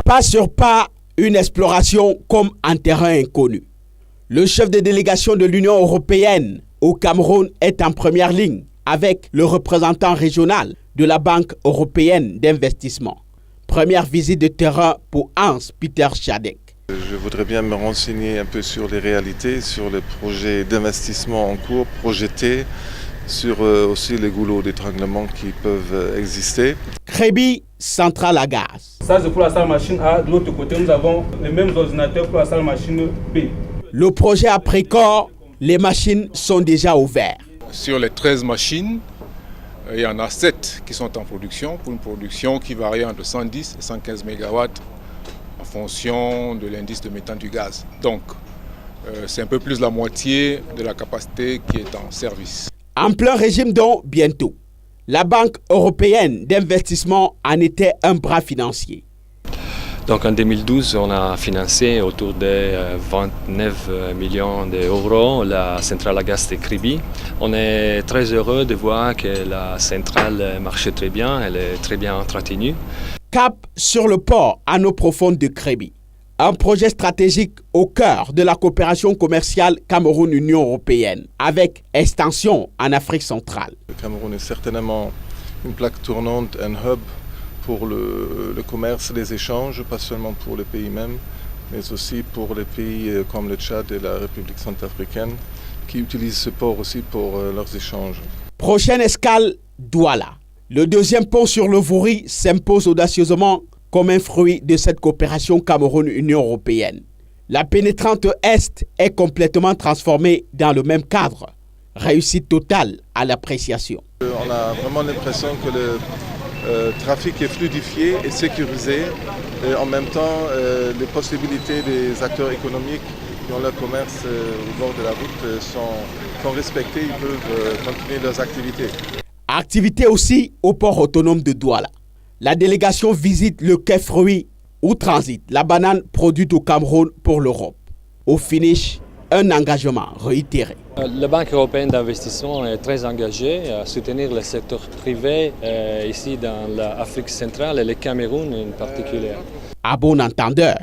Pas sur pas, une exploration comme un terrain inconnu. Le chef de délégation de l'Union européenne au Cameroun est en première ligne avec le représentant régional de la Banque européenne d'investissement. Première visite de terrain pour Hans-Peter Schadek. Je voudrais bien me renseigner un peu sur les réalités, sur les projets d'investissement en cours, projetés, sur aussi les goulots d'étranglement qui peuvent exister. Crébi, centrale à gaz. Ça c'est pour la salle machine A. De l'autre côté, nous avons les mêmes ordinateurs pour la salle machine B. Le projet a pris corps, les machines sont déjà ouvertes. Sur les 13 machines, il y en a 7 qui sont en production, pour une production qui varie entre 110 et 115 MW en fonction de l'indice de méthane du gaz. Donc, c'est un peu plus de la moitié de la capacité qui est en service. En plein régime donc bientôt. La Banque européenne d'investissement en était un bras financier. Donc en 2012, on a financé autour de 29 millions d'euros la centrale à gaz de Kribi. On est très heureux de voir que la centrale marche très bien, elle est très bien entretenue. Cap sur le port à eau profonde de Kribi. Un projet stratégique au cœur de la coopération commerciale Cameroun-Union européenne, avec extension en Afrique centrale. Le Cameroun est certainement une plaque tournante, un hub pour le commerce, les échanges, pas seulement pour les pays mêmes, mais aussi pour les pays comme le Tchad et la République centrafricaine, qui utilisent ce port aussi pour leurs échanges. Prochaine escale, Douala. Le deuxième pont sur le Vouri s'impose audacieusement comme un fruit de cette coopération Cameroun-Union européenne. La pénétrante Est est complètement transformée dans le même cadre. Réussite totale à l'appréciation. On a vraiment l'impression que le trafic est fluidifié et sécurisé. Et en même temps, les possibilités des acteurs économiques qui ont leur commerce au bord de la route sont respectées. Ils peuvent continuer leurs activités. Activité aussi au port autonome de Douala. La délégation visite le quai fruits où transite la banane produite au Cameroun pour l'Europe. Au finish, un engagement réitéré. La Banque européenne d'investissement est très engagée à soutenir le secteur privé ici dans l'Afrique centrale et le Cameroun en particulier. À bon entendeur.